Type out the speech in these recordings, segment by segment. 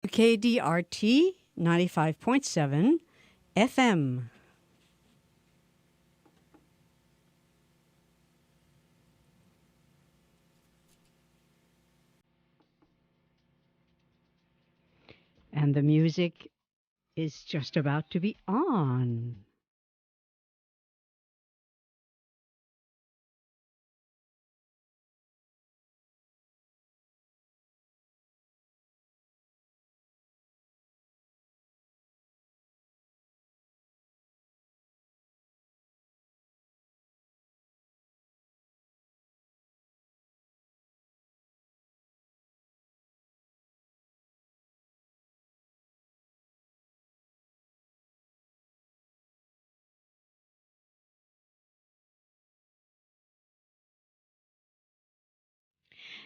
KDRT 95.7 FM. And the music is just about to be on.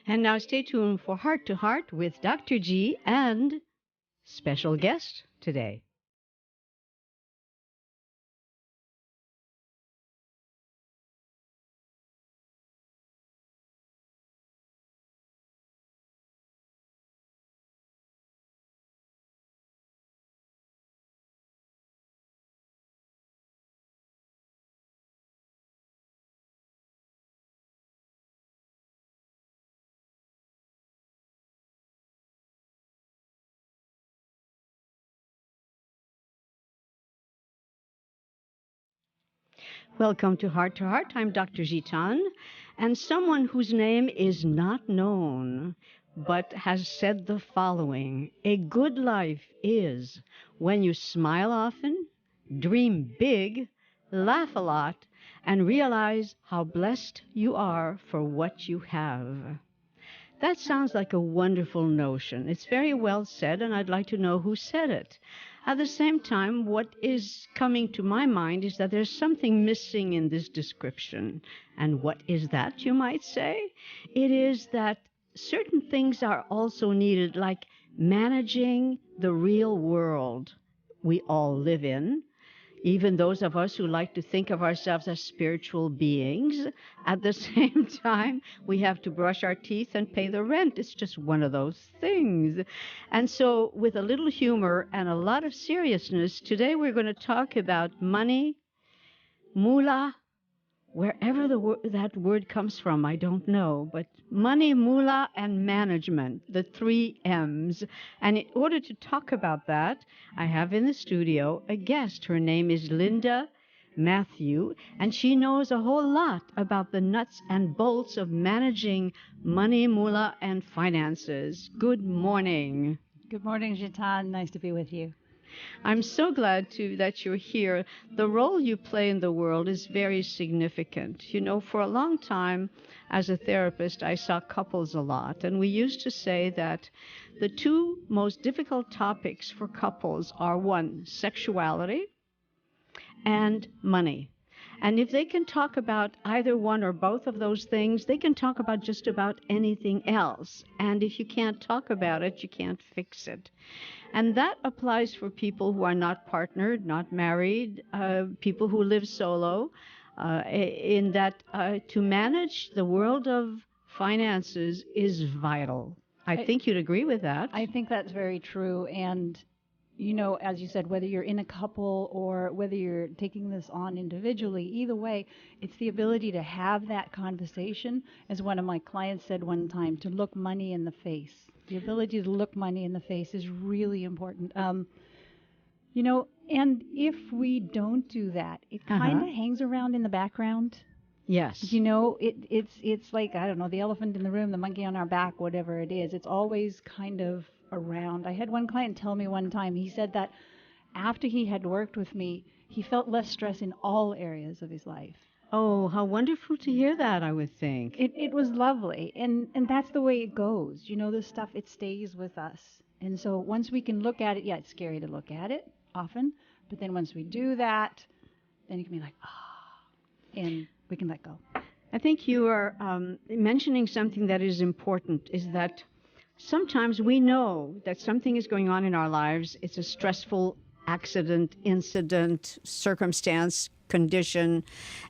And now stay tuned for Heart to Heart with Dr. G and special guest today. Welcome to Heart. I'm Dr. Gitane, and someone whose name is not known, but has said the following: a good life is when you smile often, dream big, laugh a lot, and realize how blessed you are for what you have. That sounds like a wonderful notion. It's very well said, and I'd like to know who said it. At the same time, what is coming to my mind is that there's something missing in this description. And what is that, you might say? It is that certain things are also needed, like managing the real world we all live in. Even those of us who like to think of ourselves as spiritual beings, at the same time, we have to brush our teeth and pay the rent. It's just one of those things. And so, with a little humor and a lot of seriousness, today we're going to talk about money, moolah, wherever that word comes from, I don't know, but money, moolah, and management, the 3 M's. And in order to talk about that, I have in the studio a guest. Her name is Linda Matthew, and she knows a whole lot about the nuts and bolts of managing money, moolah, and finances. Good morning. Good morning, Gitane. Nice to be with you. I'm so glad that you're here. The role you play in the world is very significant. You know, for a long time as a therapist, I saw couples a lot, and we used to say that the 2 most difficult topics for couples are, 1, sexuality, and money. And if they can talk about either one or both of those things, they can talk about just about anything else. And if you can't talk about it, you can't fix it. And that applies for people who are not partnered, not married, people who live solo, in that to manage the world of finances is vital. I think you'd agree with that. I think that's very true. And, you know, as you said, whether you're in a couple or whether you're taking this on individually, either way, it's the ability to have that conversation. As one of my clients said one time, to look money in the face. The ability to look money in the face is really important. You know, and if we don't do that, it kind of hangs around in the background. Yes. You know, it's like, I don't know, the elephant in the room, the monkey on our back, whatever it is. It's always kind of around. I had one client tell me one time, he said that after he had worked with me, he felt less stress in all areas of his life. Oh, how wonderful to hear that, I would think. It was lovely. And that's the way it goes. You know, this stuff, it stays with us. And so once we can look at it, yeah, it's scary to look at it often. But then once we do that, then you can be like, and we can let go. I think you are mentioning something that is important, is that sometimes we know that something is going on in our lives. It's a stressful accident, incident, circumstance, condition,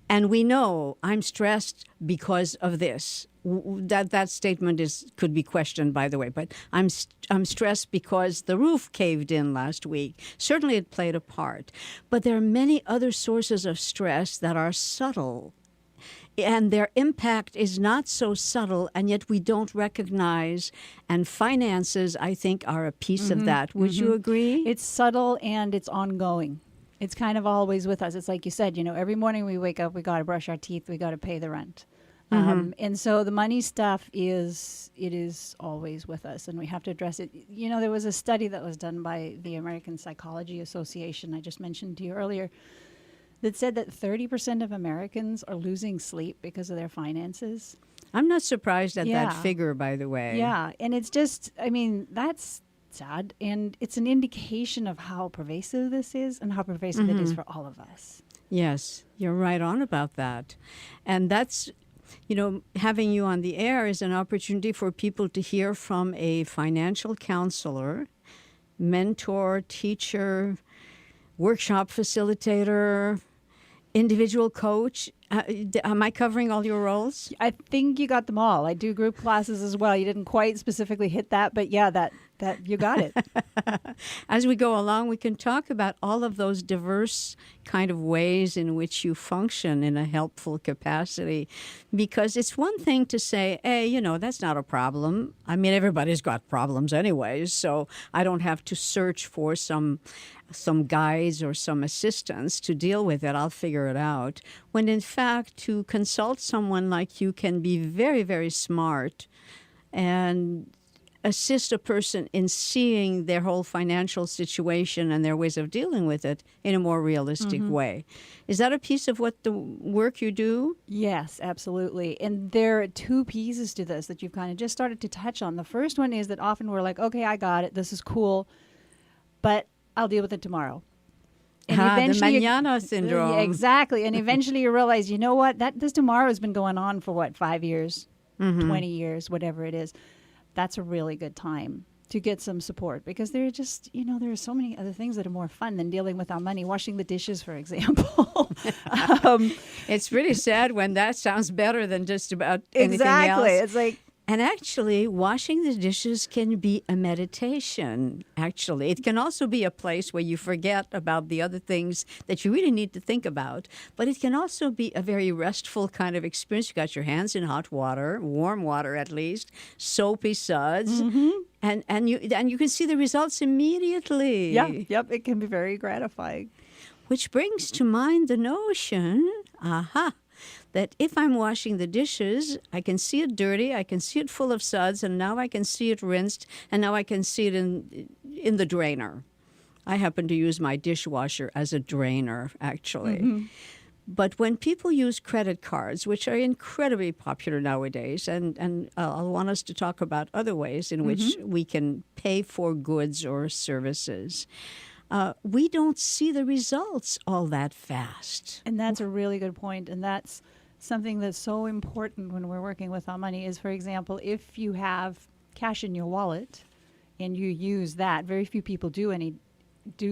and we know I'm stressed because of this. That statement could be questioned, by the way, but I'm stressed because the roof caved in last week. Certainly it played a part. But there are many other sources of stress that are subtle, and their impact is not so subtle, and yet we don't recognize. And finances, I think, are a piece of that. Would you agree? It's subtle and it's ongoing. It's kind of always with us. It's like you said, every morning we wake up, we got to brush our teeth, we got to pay the rent. And so the money stuff is always with us, and we have to address it. There was a study that was done by the American Psychology Association, I just mentioned to you earlier, that said that 30% of Americans are losing sleep because of their finances. I'm not surprised at that figure, by the way. Yeah, and it's just, that's sad, and it's an indication of how pervasive this is and how pervasive it is for all of us. Yes, you're right on about that. And that's, having you on the air is an opportunity for people to hear from a financial counselor, mentor, teacher, workshop facilitator, individual coach. Am I covering all your roles? I think you got them all. I do group classes as well. You didn't quite specifically hit that, but yeah, that you got it. As we go along, we can talk about all of those diverse kind of ways in which you function in a helpful capacity, because it's one thing to say, hey, that's not a problem. I mean, everybody's got problems anyways, so I don't have to search for some guides or some assistance to deal with it. I'll figure it out. When in fact, to consult someone like you can be very, very smart and assist a person in seeing their whole financial situation and their ways of dealing with it in a more realistic way. Is that a piece of what the work you do? Yes, absolutely. And there are two pieces to this that you've kind of just started to touch on. The first one is that often we're like, okay, I got it. This is cool, but I'll deal with it tomorrow. And eventually the mañana syndrome. Exactly. And eventually you realize, you know what? This tomorrow has been going on for 5 years, 20 years, whatever it is. That's a really good time to get some support, because there are just, there are so many other things that are more fun than dealing with our money. Washing the dishes, for example. It's really sad when that sounds better than just about anything else. Exactly. It's like, and actually, washing the dishes can be a meditation, actually. It can also be a place where you forget about the other things that you really need to think about. But it can also be a very restful kind of experience. You got your hands in hot water, warm water at least, soapy suds, and you can see the results immediately. Yep, it can be very gratifying. Which brings to mind the notion, that if I'm washing the dishes, I can see it dirty, I can see it full of suds, and now I can see it rinsed, and now I can see it in the drainer. I happen to use my dishwasher as a drainer, actually. But when people use credit cards, which are incredibly popular nowadays, and I'll want us to talk about other ways in which we can pay for goods or services, we don't see the results all that fast. And that's a really good point. And that's something that's so important when we're working with our money is, for example, if you have cash in your wallet and you use that, very few people do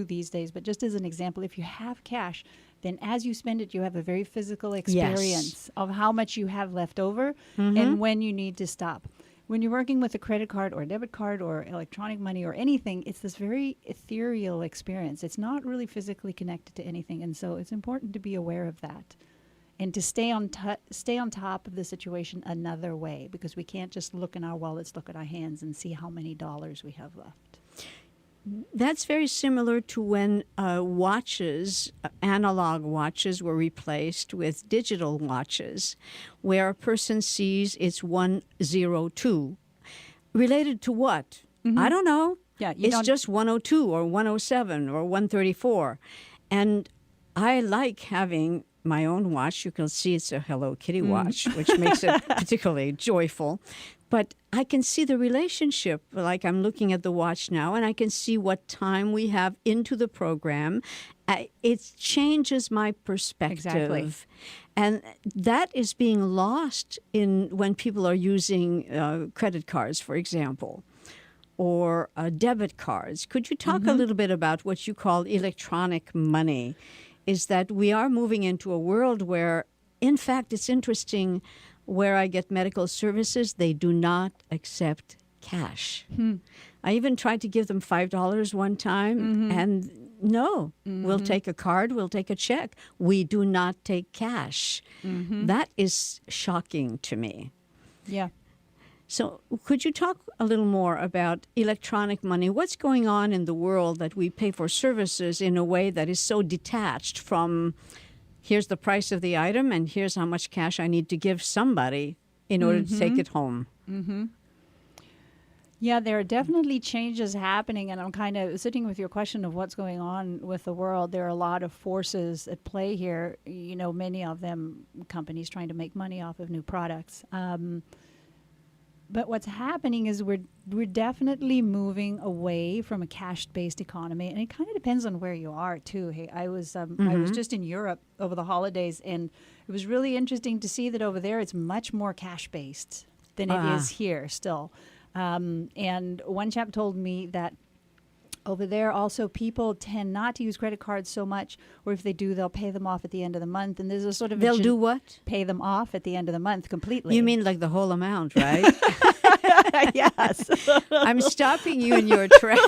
these days, but just as an example, if you have cash, then as you spend it, you have a very physical experience of how much you have left over and when you need to stop. When you're working with a credit card or a debit card or electronic money or anything, it's this very ethereal experience. It's not really physically connected to anything. And so it's important to be aware of that and to stay on top of the situation another way, because we can't just look in our wallets, look at our hands and see how many dollars we have left. That's very similar to when analog watches were replaced with digital watches, where a person sees it's 102. Related to what? I don't know. Yeah, it's just 102 or 107 or 134. And I like having my own watch. You can see it's a Hello Kitty watch, which makes it particularly joyful. But I can see the relationship, like I'm looking at the watch now, and I can see what time we have into the program. It changes my perspective. Exactly. And that is being lost when people are using credit cards, for example, or debit cards. Could you talk a little bit about what you call electronic money? is that we are moving into a world where, in fact, it's interesting, where I get medical services, they do not accept cash. I even tried to give them $5 one time, and no, we'll take a card, we'll take a check. We do not take cash. That is shocking to me. Yeah. So could you talk a little more about electronic money? What's going on in the world that we pay for services in a way that is so detached from, here's the price of the item and here's how much cash I need to give somebody in order to take it home? Yeah, there are definitely changes happening, and I'm kind of sitting with your question of what's going on with the world. There are a lot of forces at play here, many of them companies trying to make money off of new products. But what's happening is we're definitely moving away from a cash-based economy, and it kind of depends on where you are too. Hey, I was just in Europe over the holidays, and it was really interesting to see that over there it's much more cash-based than it is here still. And one chap told me that over there also people tend not to use credit cards so much, or if they do, they'll pay them off at the end of the month. And there's a sort of They'll do what? Pay them off at the end of the month completely. You mean like the whole amount, right? Yes. I'm stopping you in your track.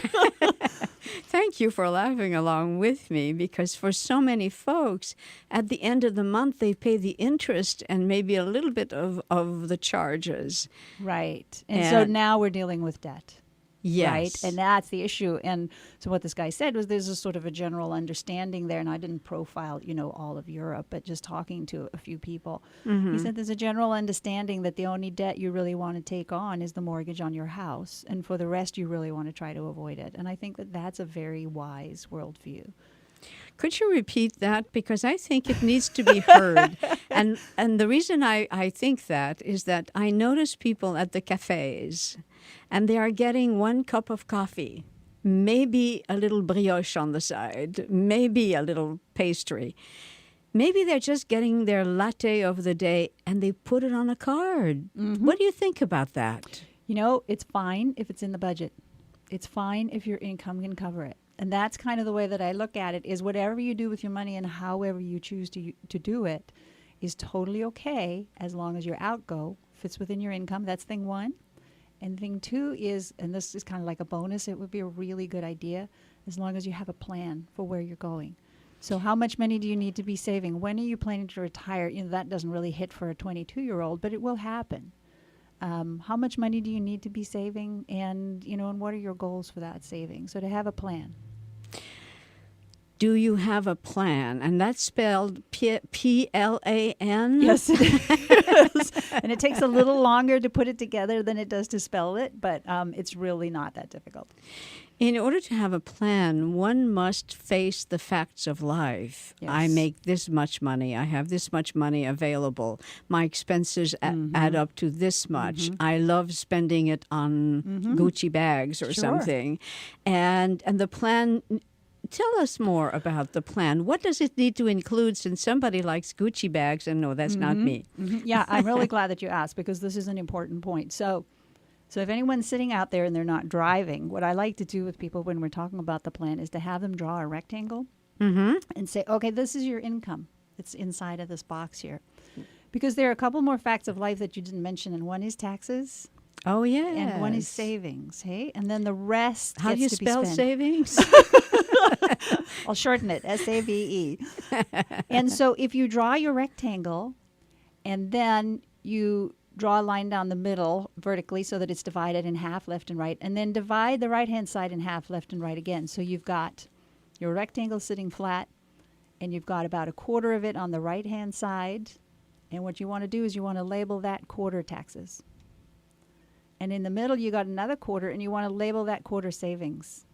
Thank you for laughing along with me, because for so many folks, at the end of the month, they pay the interest and maybe a little bit of the charges. Right. And so now we're dealing with debt. Yes. Right. And that's the issue. And so what this guy said was there's a sort of a general understanding there. And I didn't profile, all of Europe, but just talking to a few people. He said there's a general understanding that the only debt you really want to take on is the mortgage on your house. And for the rest, you really want to try to avoid it. And I think that that's a very wise worldview. Could you repeat that? Because I think it needs to be heard. and the reason I think that is that I notice people at the cafes, and they are getting 1 cup of coffee, maybe a little brioche on the side, maybe a little pastry. Maybe they're just getting their latte of the day, and they put it on a card. What do you think about that? It's fine if it's in the budget. It's fine if your income can cover it. And that's kind of the way that I look at it, is whatever you do with your money and however you choose to do it is totally okay as long as your outgo fits within your income. That's thing one. And thing two is, and this is kind of like a bonus, it would be a really good idea as long as you have a plan for where you're going. So how much money do you need to be saving? When are you planning to retire? That doesn't really hit for a 22-year-old, but it will happen. How much money do you need to be saving? And, and what are your goals for that saving? So to have a plan. Do you have a plan? And that's spelled P-L-A-N? Yes, it is. And it takes a little longer to put it together than it does to spell it, but it's really not that difficult. In order to have a plan, one must face the facts of life. Yes. I make this much money. I have this much money available. My expenses add up to this much. I love spending it on Gucci bags or something. And the plan... Tell us more about the plan. What does it need to include, since somebody likes Gucci bags? And no, that's not me. Yeah, I'm really glad that you asked, because this is an important point. So if anyone's sitting out there and they're not driving, what I like to do with people when we're talking about the plan is to have them draw a rectangle and say, okay, this is your income. It's inside of this box here. Because there are a couple more facts of life that you didn't mention, and one is taxes. Oh, yeah. And one is savings, hey? And then the rest How do you gets to be spell spent. savings? I'll shorten it, S-A-V-E. And so if you draw your rectangle and then you draw a line down the middle vertically so that it's divided in half, left and right, and then divide the right-hand side in half, left and right again. So you've got your rectangle sitting flat, and you've got about a quarter of it on the right-hand side. And what you want to do is you want to label that quarter taxes. And in the middle, you got another quarter, and you want to label that quarter savings.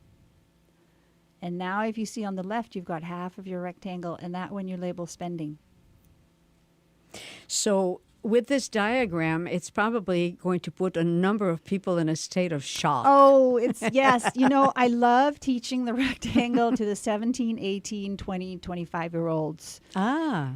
And now if you see on the left, you've got half of your rectangle, and that one you label spending. So with this diagram, it's probably going to put a number of people in a state of shock. Oh, it's, yes. I love teaching the rectangle to the 17, 18, 20, 25-year-olds. Ah.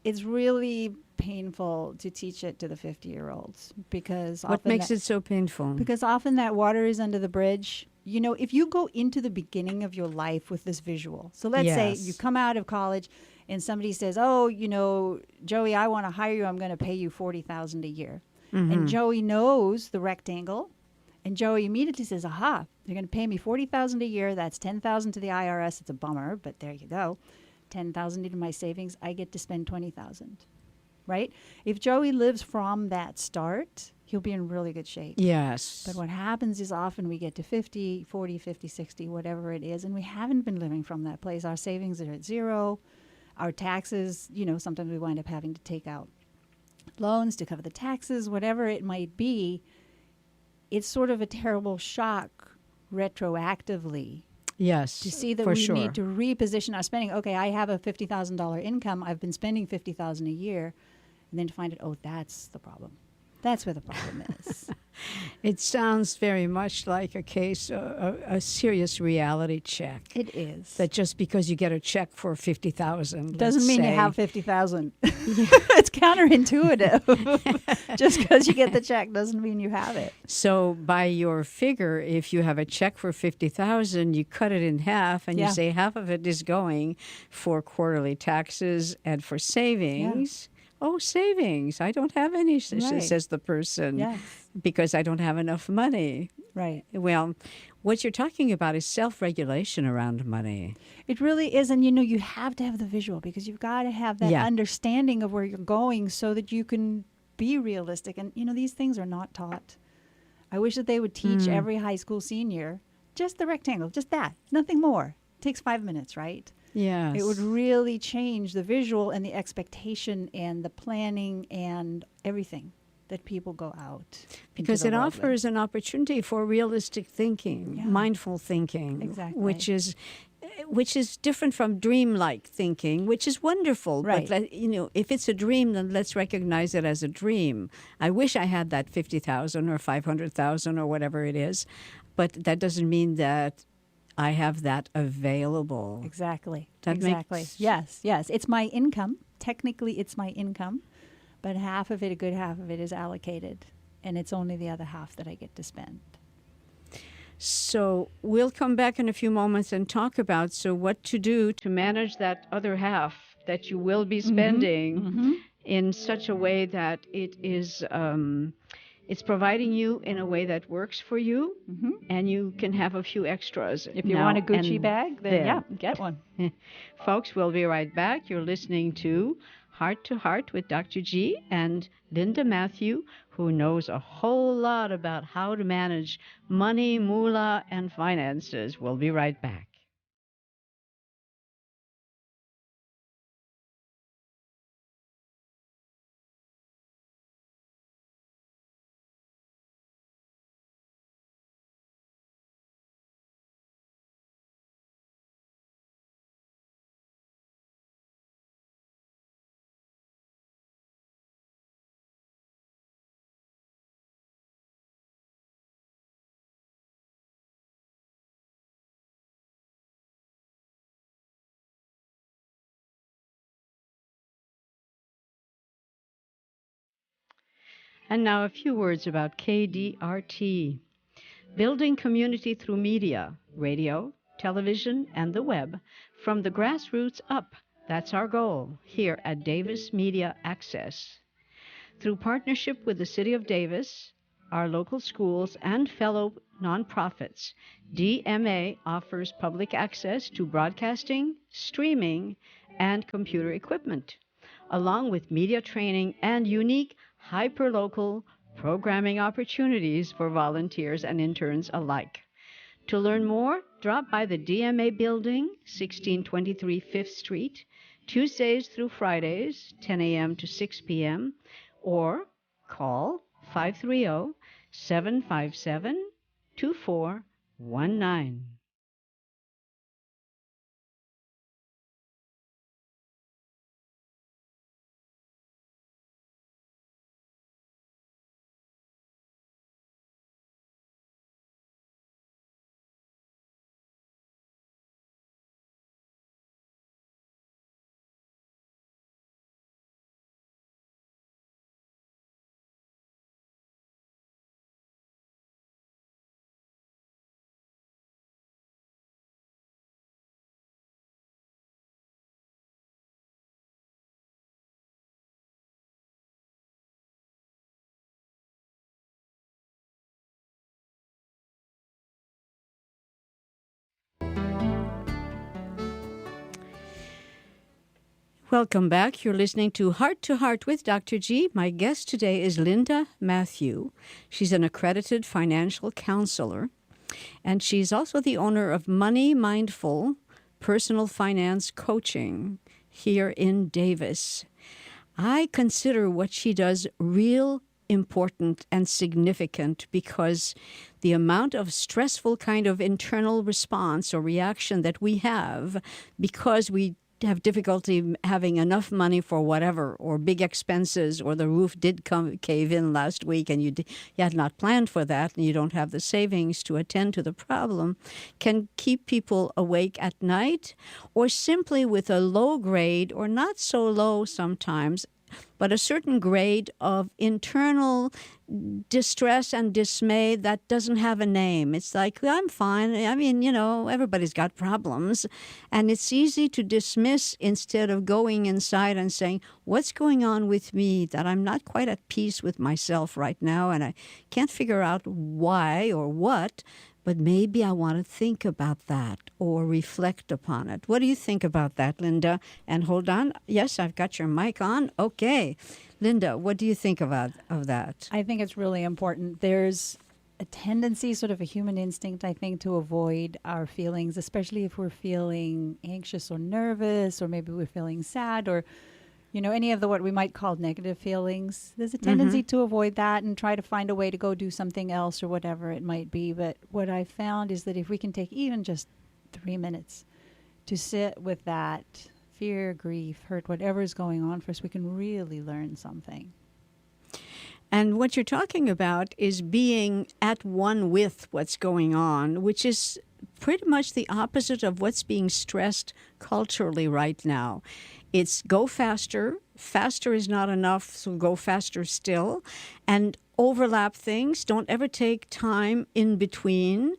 It's really painful to teach it to the 50-year-olds because what makes it so painful? Because often that water is under the bridge. You know, if you go into the beginning of your life with this visual, so let's say you Yes. come out of college and somebody says, oh, you know, Joey, I want to hire you. I'm going to pay you $40,000 a year. And Joey knows the rectangle. And Joey immediately says, aha, they're going to pay me $40,000 a year. That's $10,000 to the IRS. It's a bummer, but there you go. $10,000 into my savings. I get to spend $20,000, right? If Joey lives from that start, he'll be in really good shape. Yes. But what happens is often we get to 50, 40, 50, 60, whatever it is, and we haven't been living from that place. Our savings are at zero. Our taxes, you know, sometimes we wind up having to take out loans to cover the taxes, whatever it might be. It's sort of a terrible shock retroactively Yes. to see that for we sure. need to reposition our spending. Okay, I have a $50,000 income. I've been spending $50,000 a year. And then to find it, oh, that's the problem. That's where the problem is. It sounds very much like a case, a serious reality check. It is. That just because you get a check for 50,000 Doesn't let's mean say, you have 50,000. It's counterintuitive. Just because you get the check doesn't mean you have it. So by your figure, if you have a check for 50,000, you cut it in half, and Yeah. you say half of it is going for quarterly taxes and for savings. Oh, savings! I don't have any, Right. says the person, Yes. because I don't have enough money. Right. Well, what you're talking about is self-regulation around money. It really is. And, you know, you have to have the visual because you've got to have that Yeah. understanding of where you're going so that you can be realistic. And, you know, these things are not taught. I wish that they would teach every high school senior just the rectangle, just that, nothing more. It takes 5 minutes, right? Yes. It would really change the visual and the expectation and the planning and everything that people go out. Because into it the world with. offers an opportunity for realistic thinking, Yeah. mindful thinking, Exactly. which is different from dreamlike thinking, which is wonderful. Right. But you know, if it's a dream, then let's recognize it as a dream. I wish I had that 50,000 or 500,000 or whatever it is, but that doesn't mean that I have that available. Exactly. That exactly. makes- Yes. Yes. It's my income. Technically, it's my income, but half of it, a good half of it, is allocated, and it's only the other half that I get to spend. So we'll come back in a few moments and talk about what to do to manage that other half that you will be spending in such a way that it is it's providing you in a way that works for you, and you can have a few extras. If you now want a Gucci and bag, then yeah, get one. Folks, we'll be right back. You're listening to Heart to Heart with Dr. G and Linda Matthew, who knows a whole lot about how to manage money, moolah, and finances. We'll be right back. And now a few words about KDRT. Building community through media, radio, television, and the web, from the grassroots up. That's our goal here at Davis Media Access. Through partnership with the City of Davis, our local schools, and fellow nonprofits, DMA offers public access to broadcasting, streaming, and computer equipment, along with media training and unique hyperlocal programming opportunities for volunteers and interns alike. To learn more, drop by the DMA building, 1623 5th Street, Tuesdays through Fridays, 10 a.m. to 6 p.m., or call 530-757-2419. Welcome back. You're listening to Heart with Dr. G. My guest today is Linda Matthew. She's an accredited financial counselor, and she's also the owner of MoneyMindful Personal Finance Coaching here in Davis. I consider what she does real important and significant because the amount of stressful kind of internal response or reaction that we have because we have difficulty having enough money for whatever, or big expenses, or the roof did cave in last week and you had not planned for that and you don't have the savings to attend to the problem, can keep people awake at night, or simply with a low grade, or not so low sometimes, but a certain grade of internal distress and dismay that doesn't have a name. It's like, I'm fine. I mean, everybody's got problems. And it's easy to dismiss instead of going inside and saying, what's going on with me that I'm not quite at peace with myself right now, and I can't figure out why or what, but maybe I want to think about that or reflect upon it. What do you think about that, Linda? And hold on. Yes, I've got your mic on. Okay. Linda, what do you think of that? I think it's really important. There's a tendency, sort of a human instinct, I think, to avoid our feelings, especially if we're feeling anxious or nervous, or maybe we're feeling sad, or any of the what we might call negative feelings. There's a tendency to avoid that and try to find a way to go do something else or whatever it might be. But what I found is that if we can take even just 3 minutes to sit with that fear, grief, hurt, whatever is going on for us, we can really learn something. And what you're talking about is being at one with what's going on, which is pretty much the opposite of what's being stressed culturally right now. It's go faster. Faster is not enough, so go faster still. And overlap things. Don't ever take time in between.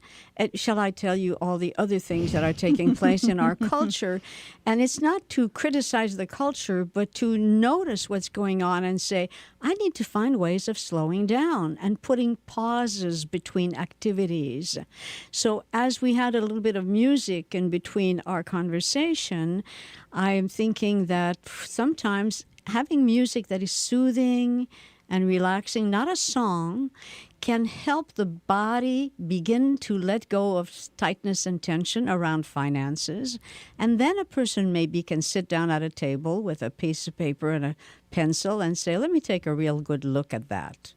Shall I tell you all the other things that are taking place in our culture? And it's not to criticize the culture, but to notice what's going on and say, I need to find ways of slowing down and putting pauses between activities. So as we had a little bit of music in between our conversation, I'm thinking that sometimes having music that is soothing and relaxing, not a song, can help the body begin to let go of tightness and tension around finances. And then a person maybe can sit down at a table with a piece of paper and a pencil and say, let me take a real good look at that.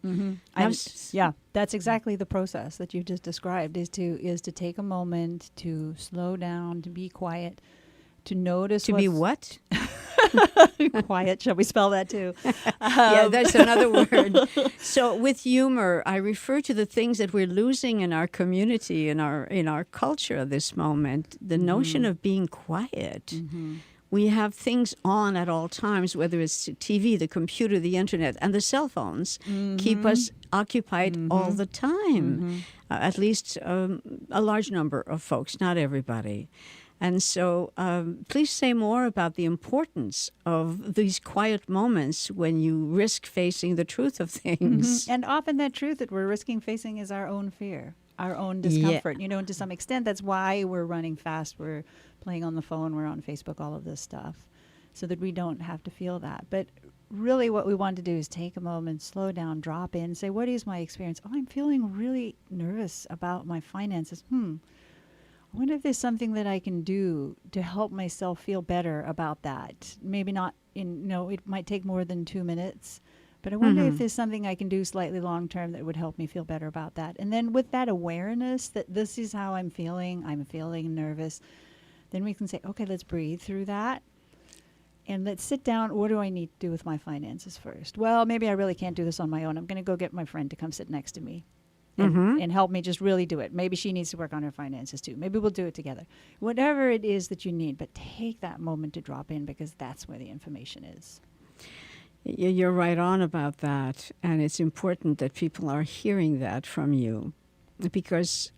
Yeah, that's exactly the process that you just described, is to take a moment to slow down, to be quiet, to notice be what? Quiet. Shall we spell that too? Yeah, that's another word. So with humor, I refer to the things that we're losing in our community, in our culture at this moment. The notion of being quiet. We have things on at all times, whether it's TV, the computer, the internet, and the cell phones keep us occupied all the time. At least a large number of folks, not everybody. And so please say more about the importance of these quiet moments when you risk facing the truth of things. And often that truth that we're risking facing is our own fear, our own discomfort. Yeah. And to some extent, that's why we're running fast, we're playing on the phone, we're on Facebook, all of this stuff, so that we don't have to feel that. But really what we want to do is take a moment, slow down, drop in, say, what is my experience? Oh, I'm feeling really nervous about my finances. I wonder if there's something that I can do to help myself feel better about that. Maybe not it might take more than 2 minutes, but I wonder if there's something I can do slightly long term that would help me feel better about that. And then with that awareness that this is how I'm feeling nervous, then we can say, okay, let's breathe through that. And let's sit down. What do I need to do with my finances first? Well, maybe I really can't do this on my own. I'm going to go get my friend to come sit next to me. And help me just really do it. Maybe she needs to work on her finances too. Maybe we'll do it together. Whatever it is that you need, but take that moment to drop in, because that's where the information is. You're right on about that. And it's important that people are hearing that from you, because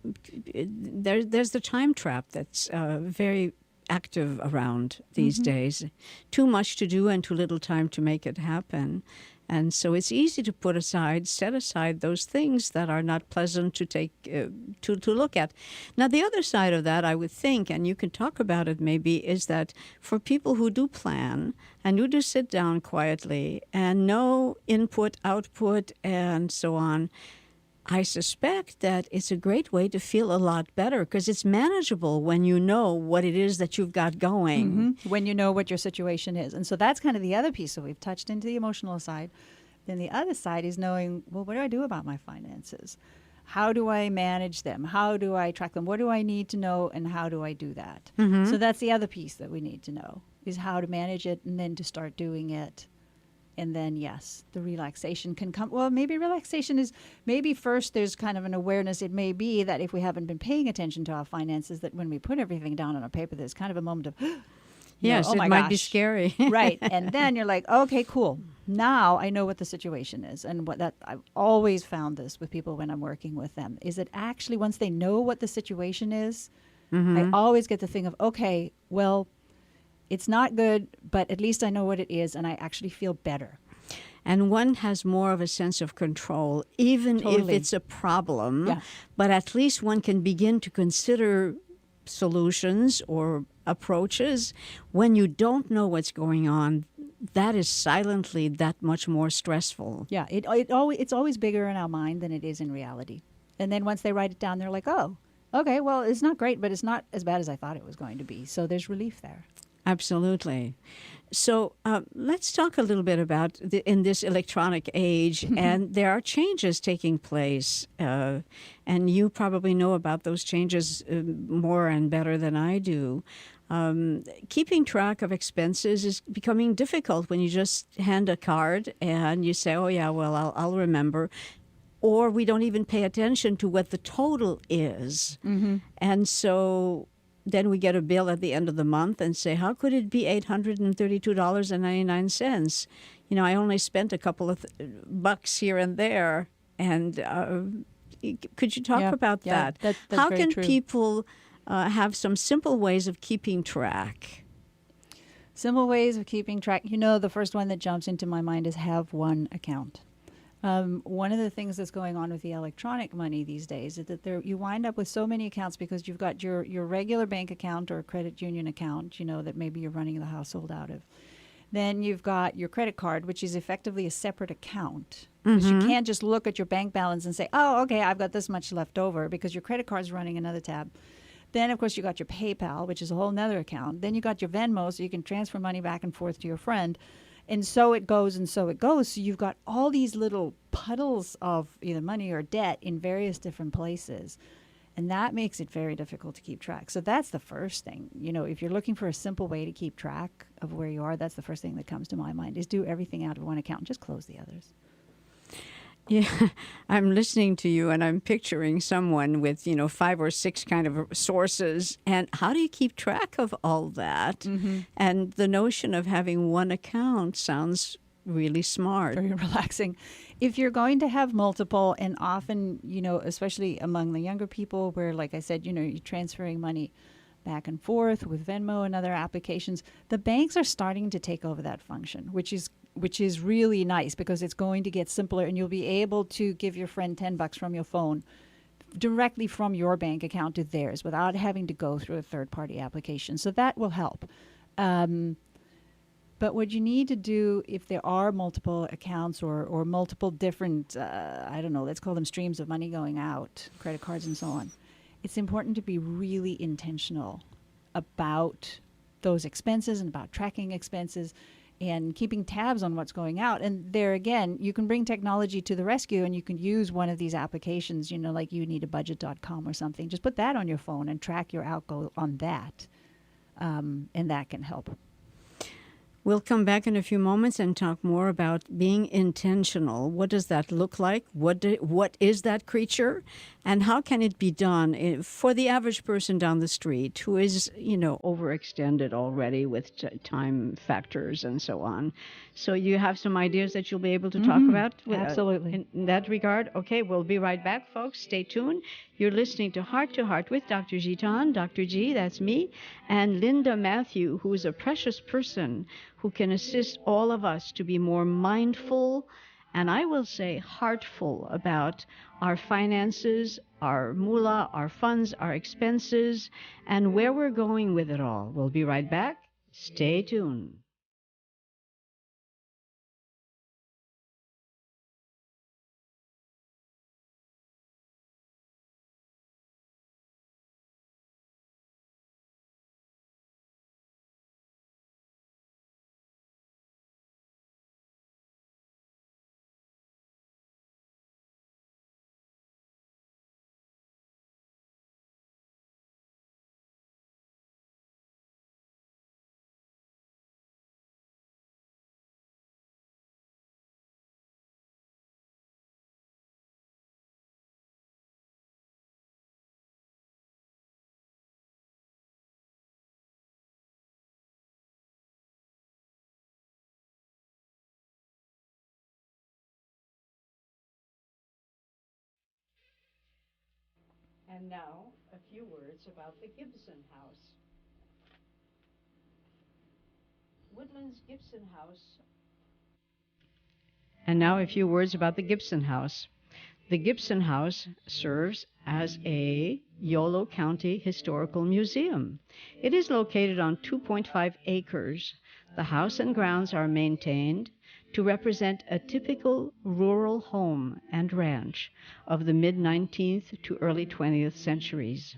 there's the time trap that's very active around these days. Too much to do and too little time to make it happen. And so it's easy to set aside those things that are not pleasant to take to look at. Now, the other side of that, I would think, and you can talk about it maybe, is that for people who do plan and who do sit down quietly and no input, output, and so on, I suspect that it's a great way to feel a lot better because it's manageable when you know what it is that you've got going. Mm-hmm. When you know what your situation is. And so that's kind of the other piece. So we've touched into the emotional side. Then the other side is knowing, well, what do I do about my finances? How do I manage them? How do I track them? What do I need to know and how do I do that? Mm-hmm. So that's the other piece that we need to know is how to manage it and then to start doing it. And then, yes, the relaxation can come. Well, maybe relaxation is, maybe first there's kind of an awareness. It may be that if we haven't been paying attention to our finances, that when we put everything down on a paper, there's kind of a moment of, yes, oh my it might gosh. be scary. Right. And then you're like, okay, cool. Now I know what the situation is. And what that I've always found this with people when I'm working with them is that actually once they know what the situation is, I always get the thing of, okay, well, it's not good, but at least I know what it is, and I actually feel better. And one has more of a sense of control, even if it's a problem. Yeah. But at least one can begin to consider solutions or approaches. When you don't know what's going on, that is silently that much more stressful. Yeah, it's always bigger in our mind than it is in reality. And then once they write it down, they're like, oh, okay, well, it's not great, but it's not as bad as I thought it was going to be. So there's relief there. Absolutely. So let's talk a little bit about in this electronic age, and there are changes taking place, and you probably know about those changes more and better than I do. Keeping track of expenses is becoming difficult when you just hand a card and you say, oh, yeah, well, I'll remember. Or we don't even pay attention to what the total is. Mm-hmm. And so then we get a bill at the end of the month and say, how could it be $832.99? You know, I only spent a couple of bucks here and there. And could you talk about that? That's how very can true. people have some simple ways of keeping track? Simple ways of keeping track. You know, the first one that jumps into my mind is have one account. One of the things that's going on with the electronic money these days is that you wind up with so many accounts because you've got your regular bank account or credit union account, you know, that maybe you're running the household out of. Then you've got your credit card, which is effectively a separate account. Because you can't just look at your bank balance and say, oh, okay, I've got this much left over because your credit card's running another tab. Then, of course, you got your PayPal, which is a whole nother account. Then you got your Venmo, so you can transfer money back and forth to your friend. And so it goes and so it goes. So you've got all these little puddles of either money or debt in various different places. And that makes it very difficult to keep track. So that's the first thing. You know, if you're looking for a simple way to keep track of where you are, that's the first thing that comes to my mind is do everything out of one account and just close the others. Yeah, I'm listening to you and I'm picturing someone with, 5 or 6 kind of sources. And how do you keep track of all that? Mm-hmm. And the notion of having one account sounds really smart. Very relaxing. If you're going to have multiple, and often, especially among the younger people where, like I said, you're transferring money back and forth with Venmo and other applications, the banks are starting to take over that function, which is really nice because it's going to get simpler and you'll be able to give your friend $10 from your phone directly from your bank account to theirs without having to go through a third-party application. So that will help. But what you need to do if there are multiple accounts or multiple different, let's call them streams of money going out, credit cards and so on, it's important to be really intentional about those expenses and about tracking expenses and keeping tabs on what's going out. And there again, you can bring technology to the rescue and you can use one of these applications, like youneedabudget.com or something. Just put that on your phone and track your outgo on that. And that can help. We'll come back in a few moments and talk more about being intentional. What does that look like? What is that creature? And how can it be done for the average person down the street who is, overextended already with time factors and so on? So you have some ideas that you'll be able to talk about? Absolutely. In that regard? Okay, we'll be right back, folks. Stay tuned. You're listening to Heart with Dr. Gitane, Dr. G, that's me, and Linda Matthew, who is a precious person who can assist all of us to be more mindful and I will say heartful about our finances, our moolah, our funds, our expenses, and where we're going with it all. We'll be right back. Stay tuned. And now, a few words about the Gibson House. Woodland's Gibson House. And now, a few words about the Gibson House. The Gibson House serves as a Yolo County Historical Museum. It is located on 2.5 acres. The house and grounds are maintained to represent a typical rural home and ranch of the mid-19th to early 20th centuries.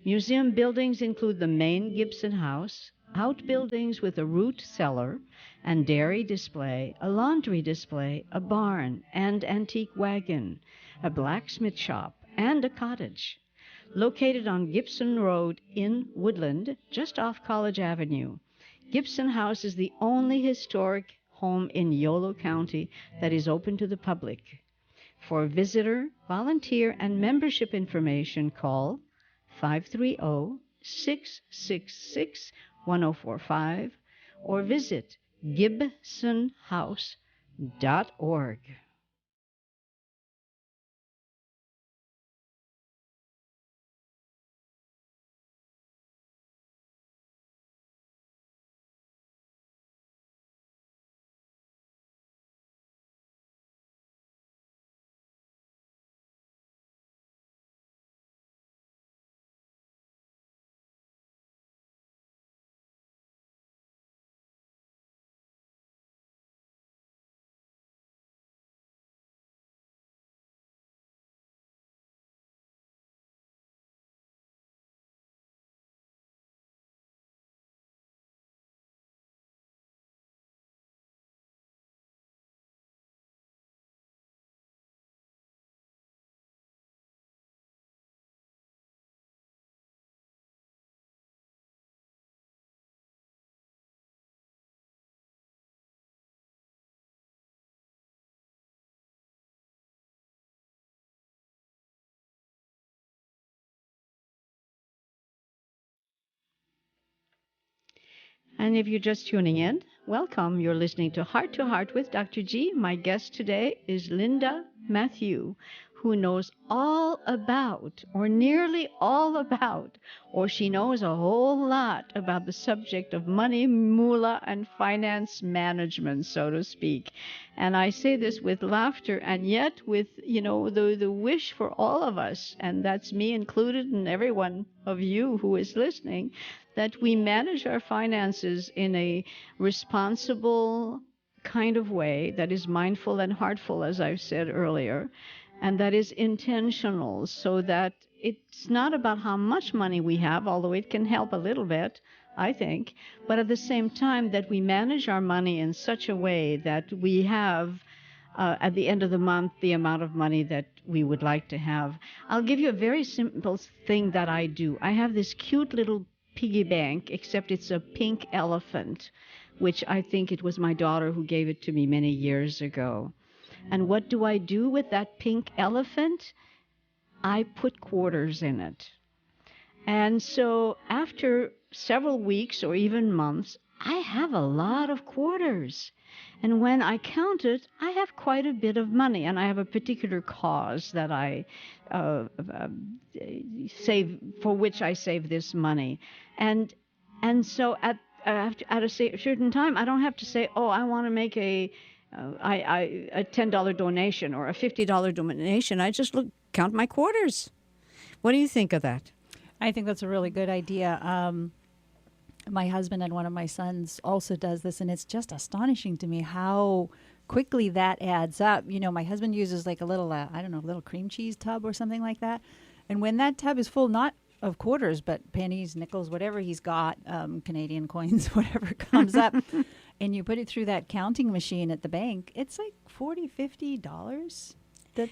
Museum buildings include the main Gibson House, outbuildings with a root cellar and dairy display, a laundry display, a barn and antique wagon, a blacksmith shop, and a cottage. Located on Gibson Road in Woodland, just off College Avenue, Gibson House is the only historic home in Yolo County that is open to the public. For visitor, volunteer, and membership information, call 530-666-1045 or visit gibsonhouse.org. And if you're just tuning in, welcome. You're listening to Heart with Dr. G. My guest today is Linda Matthew, who knows all about, or nearly all about, or she knows a whole lot about the subject of money, moolah, and finance management, so to speak. And I say this with laughter and yet with, the wish for all of us, and that's me included and every one of you who is listening, that we manage our finances in a responsible kind of way that is mindful and heartful, as I've said earlier, and that is intentional, so that it's not about how much money we have, although it can help a little bit, I think, but at the same time that we manage our money in such a way that we have at the end of the month the amount of money that we would like to have. I'll give you a very simple thing that I do. I have this cute little piggy bank, except it's a pink elephant, which I think it was my daughter who gave it to me many years ago. And what do I do with that pink elephant? I put quarters in it. And so after several weeks or even months, I have a lot of quarters. And when I count it, I have quite a bit of money. And I have a particular cause that I uh, uh, save, for which I save this money. And, and so at a certain time, I don't have to say, oh, I want to make a $10 donation or a $50 donation. I just count my quarters. What do you think of that? I think that's a really good idea. My husband and one of my sons also does this, and it's just astonishing to me how quickly that adds up. You know, my husband uses like a little, I don't know, a little cream cheese tub or something like that. And when that tub is full, not of quarters, but pennies, nickels, whatever he's got, Canadian coins, whatever comes up, and you put it through that counting machine at the bank, it's like $40, $50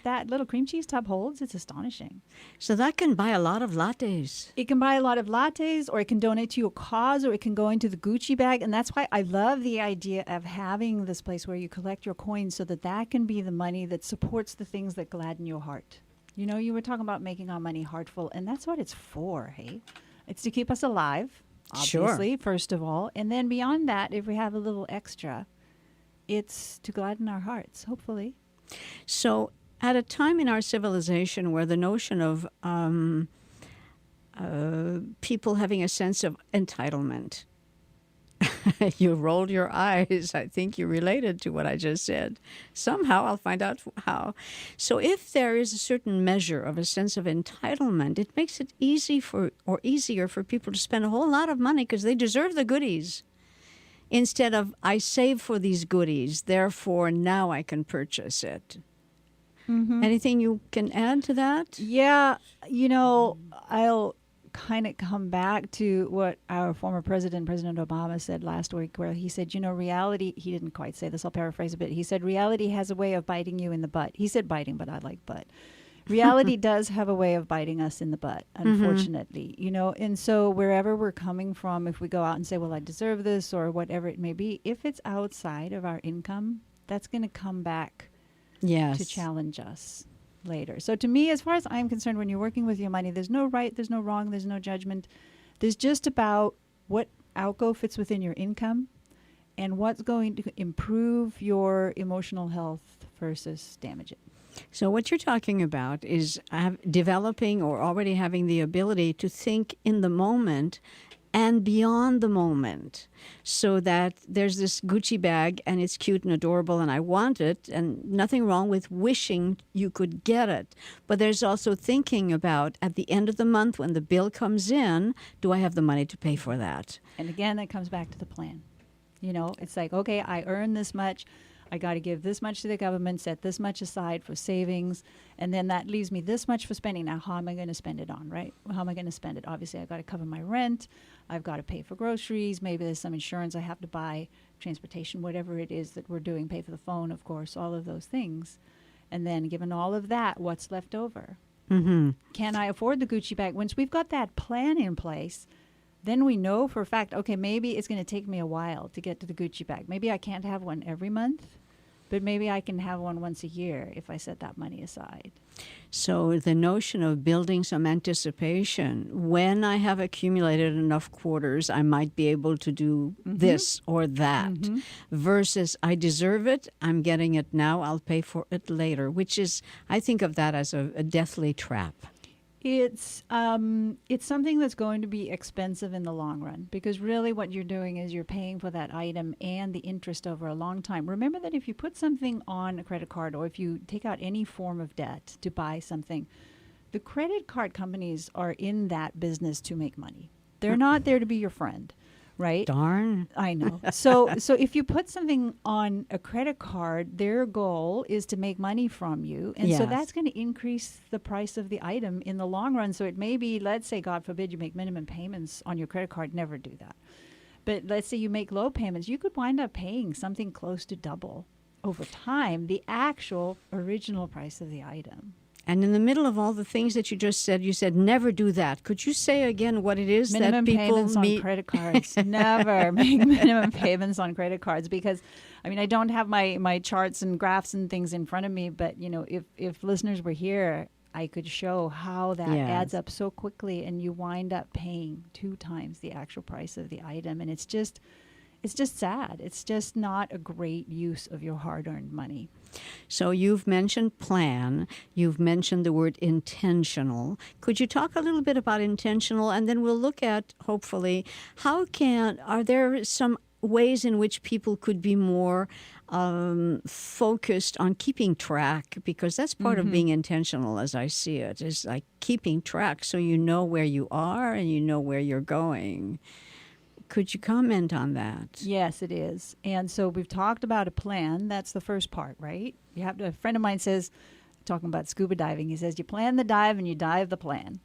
that little cream cheese tub holds. It's astonishing. So that can buy a lot of lattes. It can buy a lot of lattes, or it can donate to your cause, or it can go into the Gucci bag. And that's why I love the idea of having this place where you collect your coins, so that that can be the money that supports the things that gladden your heart. You know, you were talking about making our money heartful, and that's what it's for, hey? It's to keep us alive, obviously, first of all. And then beyond that, if we have a little extra, it's to gladden our hearts, hopefully. So at a time in our civilization where the notion of people having a sense of entitlement, you rolled your eyes. I think you related to what I just said. Somehow I'll find out how. So if there is a certain measure of a sense of entitlement, it makes it easier for people to spend a whole lot of money because they deserve the goodies. Instead of, I save for these goodies, therefore now I can purchase it. Mm-hmm. Anything you can add to that? Yeah, you know, I'll kind of come back to what our former president, President Obama, said last week, where he said, you know, reality, he didn't quite say this, I'll paraphrase a bit. He said, reality has a way of biting you in the butt. He said biting, but I like butt. Reality does have a way of biting us in the butt, unfortunately, you know, and so wherever we're coming from, if we go out and say, well, I deserve this or whatever it may be, if it's outside of our income, that's going to come back to challenge us later. So to me, as far as I'm concerned, when you're working with your money, there's no right, there's no wrong, there's no judgment. There's just about what outgo fits within your income and what's going to improve your emotional health versus damage it. So what you're talking about is developing or already having the ability to think in the moment and beyond the moment, so that there's this Gucci bag and it's cute and adorable and I want it, and nothing wrong with wishing you could get it. But there's also thinking about, at the end of the month when the bill comes in, do I have the money to pay for that? And again, that comes back to the plan. You know, it's like, okay, I earn this much. I got to give this much to the government, set this much aside for savings, and then that leaves me this much for spending. Now, how am I going to spend it on, right? How am I going to spend it? Obviously, I've got to cover my rent. I've got to pay for groceries. Maybe there's some insurance I have to buy, transportation, whatever it is that we're doing, pay for the phone, of course, all of those things. And then given all of that, what's left over? Mm-hmm. Can I afford the Gucci bag? Once we've got that plan in place, then we know for a fact, okay, maybe it's going to take me a while to get to the Gucci bag. Maybe I can't have one every month. But maybe I can have one once a year if I set that money aside. So the notion of building some anticipation, when I have accumulated enough quarters, I might be able to do this or that, versus I deserve it, I'm getting it now, I'll pay for it later, which is, I think of that as a deathly trap. It's something that's going to be expensive in the long run, because really what you're doing is you're paying for that item and the interest over a long time. Remember that if you put something on a credit card or if you take out any form of debt to buy something, the credit card companies are in that business to make money. They're not there to be your friend. Right? Darn. I know. So if you put something on a credit card, their goal is to make money from you. And so that's going to increase the price of the item in the long run. So it may be, let's say, God forbid, you make minimum payments on your credit card. Never do that. But let's say you make low payments. You could wind up paying something close to double over time the actual original price of the item. And in the middle of all the things that you just said, you said, never do that. Could you say again what it is minimum that people payments on credit cards. Never make minimum payments on credit cards, because, I mean, I don't have my charts and graphs and things in front of me, but, you know, if listeners were here, I could show how that adds up so quickly, and you wind up paying 2 times the actual price of the item. And it's just, it's just sad. It's just not a great use of your hard-earned money. So you've mentioned plan, you've mentioned the word intentional. Could you talk a little bit about intentional, and then we'll look at, hopefully, are there some ways in which people could be more focused on keeping track, because that's part of being intentional, as I see it, is like keeping track so you know where you are and you know where you're going. Could you comment on that? Yes, it is. And so we've talked about a plan. That's the first part, right? You have to, a friend of mine says, talking about scuba diving, he says, you plan the dive and you dive the plan.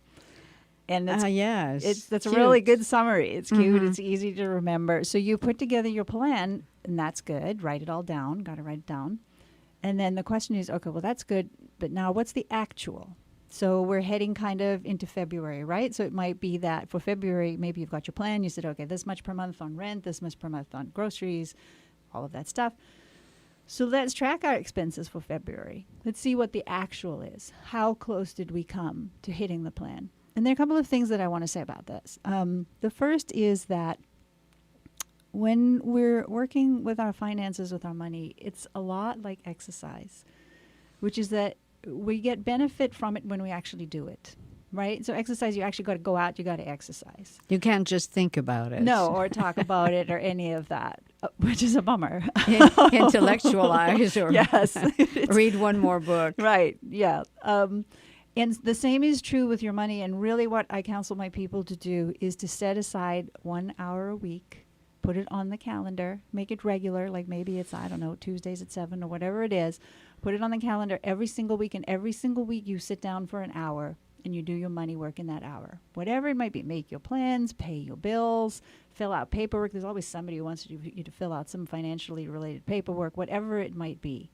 And yes, that's a cute. really good summary. It's cute. It's easy to remember. So you put together your plan, and that's good. Write it all down. Got to write it down. And then the question is, okay, well, that's good. But now what's the actual? So we're heading kind of into February, right? So it might be that for February, maybe you've got your plan. You said, okay, this much per month on rent, this much per month on groceries, all of that stuff. So let's track our expenses for February. Let's see what the actual is. How close did we come to hitting the plan? And there are a couple of things that I want to say about this. The first is that when we're working with our finances, with our money, it's a lot like exercise, which is that we get benefit from it when we actually do it, right? So exercise, you actually got to go out, you got to exercise. You can't just think about it. No, or talk about it or any of that, which is a bummer. Intellectualize or yes. read one more book. Right, yeah. And the same is true with your money. And really what I counsel my people to do is to set aside 1 hour a week, put it on the calendar, make it regular, like maybe it's, I don't know, Tuesdays at 7 or whatever it is. Put it on the calendar every single week, and every single week you sit down for an hour and you do your money work in that hour. Whatever it might be, make your plans, pay your bills, fill out paperwork. There's always somebody who wants you to fill out some financially related paperwork, whatever it might be.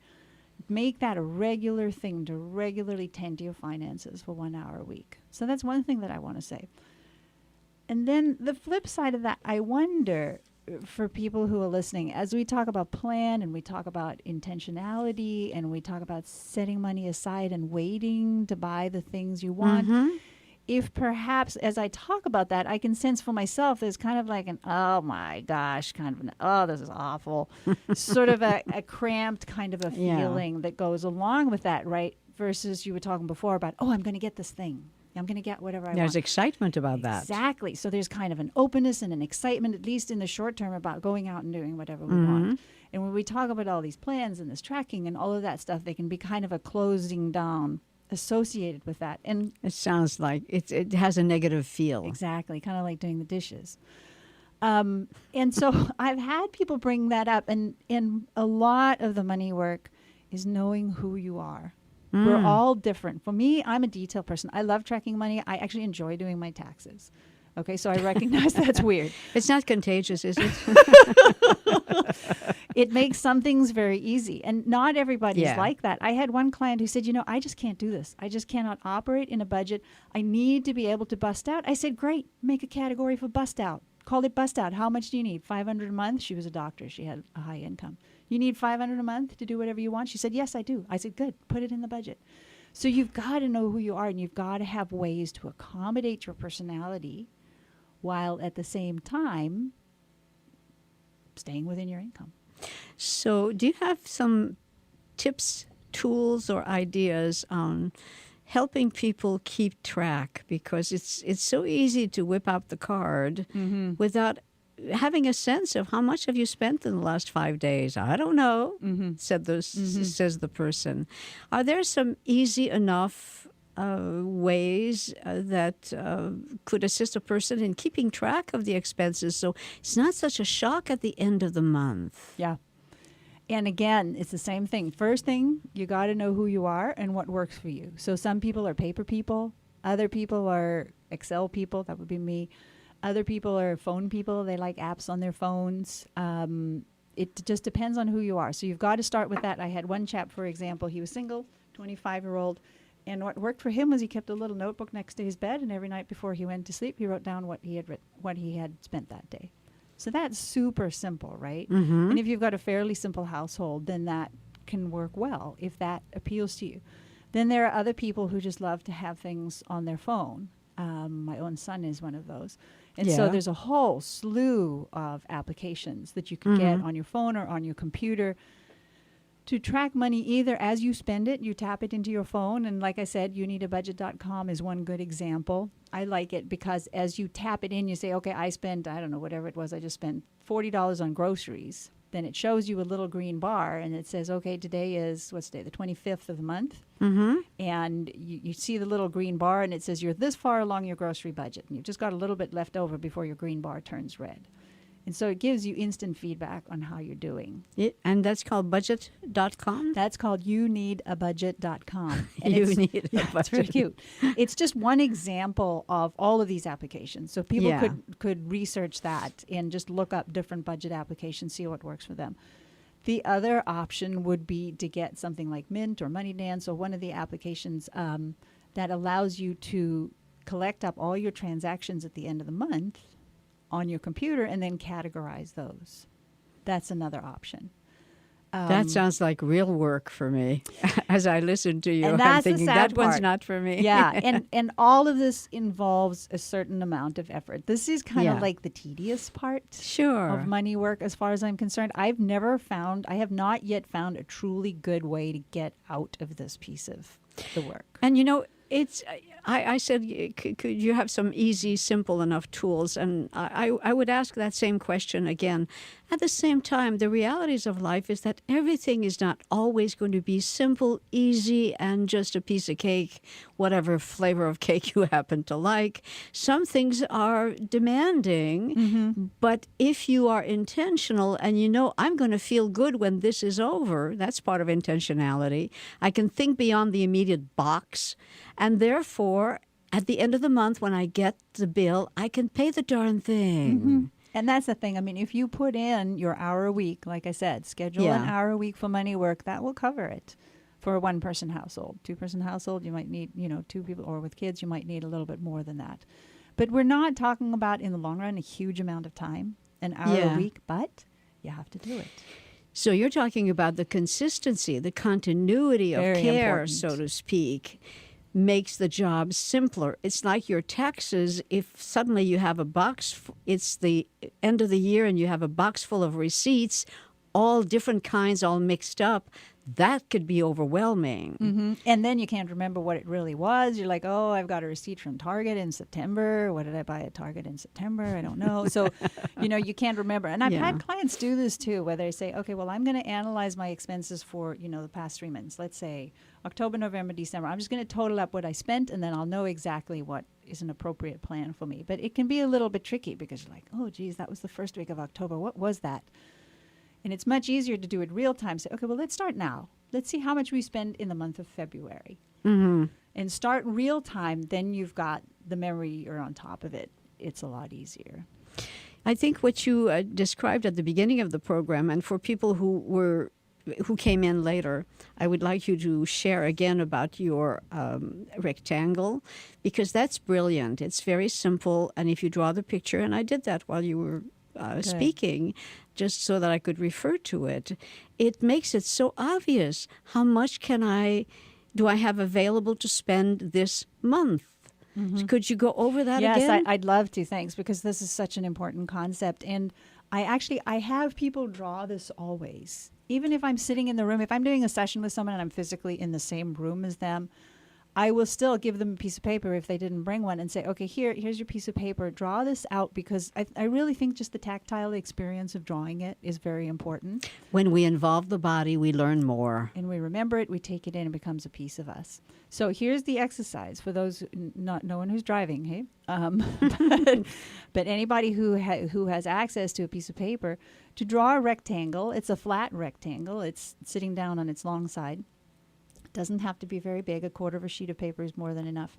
Make that a regular thing to regularly tend to your finances for 1 hour a week. So that's one thing that I want to say. And then the flip side of that, I wonder, for people who are listening, as we talk about plan and we talk about intentionality and we talk about setting money aside and waiting to buy the things you want, if perhaps as I talk about that, I can sense for myself there's kind of like an, oh my gosh, kind of an, oh, this is awful, sort of a cramped kind of a feeling that goes along with that, right? Versus you were talking before about, oh, I'm going to get this thing. I'm going to get whatever I want. There's excitement about that. Exactly. So there's kind of an openness and an excitement, at least in the short term, about going out and doing whatever we want. And when we talk about all these plans and this tracking and all of that stuff, they can be kind of a closing down associated with that. And it sounds like it has a negative feel. Exactly. Kind of like doing the dishes. And so I've had people bring that up. And a lot of the money work is knowing who you are. We're all different. For me, I'm a detail person. I love tracking money. I actually enjoy doing my taxes. Okay, so I recognize that's weird. It's not contagious, is it? It makes some things very easy. And not everybody's like that. I had one client who said, I just can't do this. I just cannot operate in a budget. I need to be able to bust out. I said, great, make a category for bust out. Call it bust out. How much do you need? $500 a month? She was a doctor. She had a high income. You need $500 a month to do whatever you want? She said, yes, I do. I said, good. Put it in the budget. So you've got to know who you are, and you've got to have ways to accommodate your personality while at the same time staying within your income. So do you have some tips, tools, or ideas on helping people keep track? Because it's so easy to whip out the card without having a sense of how much have you spent in the last 5 days. I don't know, says the person. Are there some easy enough ways that could assist a person in keeping track of the expenses so it's not such a shock at the end of the month? Yeah. And again, it's the same thing. First thing, you got to know who you are and what works for you. So some people are paper people. Other people are Excel people. That would be me. Other people are phone people. They like apps on their phones. It just depends on who you are. So you've got to start with that. I had one chap, for example, he was single, 25-year-old. And what worked for him was he kept a little notebook next to his bed, and every night before he went to sleep, he wrote down what he had spent that day. So that's super simple, right? And if you've got a fairly simple household, then that can work well if that appeals to you. Then there are other people who just love to have things on their phone. My own son is one of those. And so there's a whole slew of applications that you can get on your phone or on your computer to track money either as you spend it, you tap it into your phone. And like I said, youneedabudget.com is one good example. I like it because as you tap it in, you say, okay, I spent, I don't know, whatever it was, I just spent $40 on groceries. Then it shows you a little green bar and it says, okay, today is, what's today, the 25th of the month. And you see the little green bar and it says you're this far along your grocery budget. And you've just got a little bit left over before your green bar turns red. And so it gives you instant feedback on how you're doing. And that's called budget.com? That's called youneedabudget.com. And You need a budget. It's very cute. It's just one example of all of these applications. So people could research that and just look up different budget applications, see what works for them. The other option would be to get something like Mint or MoneyDance or one of the applications that allows you to collect up all your transactions at the end of the month on your computer and then categorize those. That's another option. That sounds like real work for me. As I listen to you, and I'm thinking that part. one's not for me. Yeah, and all of this involves a certain amount of effort. This is kind of like the tedious part of money work as far as I'm concerned. I have not yet found a truly good way to get out of this piece of the work. And you know, it's, I said, could you have some easy, simple enough tools? And I would ask that same question again. At the same time, the realities of life is that everything is not always going to be simple, easy, and just a piece of cake, whatever flavor of cake you happen to like. Some things are demanding, but if you are intentional and you know, I'm going to feel good when this is over, that's part of intentionality. I can think beyond the immediate box, and therefore, at the end of the month, when I get the bill, I can pay the darn thing. And that's the thing. I mean, if you put in your hour a week, like I said, schedule an hour a week for money work, that will cover it. For a one-person household, two-person household, you might need, two people, or with kids, you might need a little bit more than that. But we're not talking about, in the long run, a huge amount of time, an hour a week, but you have to do it. So you're talking about the consistency, the continuity of care, so to speak, makes the job simpler. It's like your taxes. If suddenly you have a box, it's the end of the year and you have a box full of receipts, all different kinds, all mixed up, that could be overwhelming. And then you can't remember what it really was. You're like, oh, I've got a receipt from Target in September. What did I buy at Target in September? I don't know. So, you can't remember. And I've had clients do this too, where they say, okay, well, I'm going to analyze my expenses for, the past 3 months. Let's say October, November, December. I'm just going to total up what I spent, and then I'll know exactly what is an appropriate plan for me. But it can be a little bit tricky because you're like, oh, geez, that was the first week of October. What was that? And it's much easier to do it real time. Say, okay, well, let's start now. Let's see how much we spend in the month of February. And start real time. Then you've got the memory or on top of it. It's a lot easier. I think what you described at the beginning of the program, and for people who came in later, I would like you to share again about your rectangle, because that's brilliant. It's very simple. And if you draw the picture, and I did that while you were speaking, just so that I could refer to it, it makes it so obvious. How much do I have available to spend this month? Could you go over that again? Yes, I'd love to, thanks, because this is such an important concept. And I have people draw this always. Even if I'm sitting in the room, if I'm doing a session with someone and I'm physically in the same room as them, I will still give them a piece of paper if they didn't bring one and say, okay, here's your piece of paper. Draw this out, because I really think just the tactile experience of drawing it is very important. When we involve the body, we learn more. And we remember it, we take it in, it becomes a piece of us. So here's the exercise for those, no one who's driving, hey? But anybody who has access to a piece of paper, to draw a rectangle. It's a flat rectangle. It's sitting down on its long side. Doesn't have to be very big. A quarter of a sheet of paper is more than enough.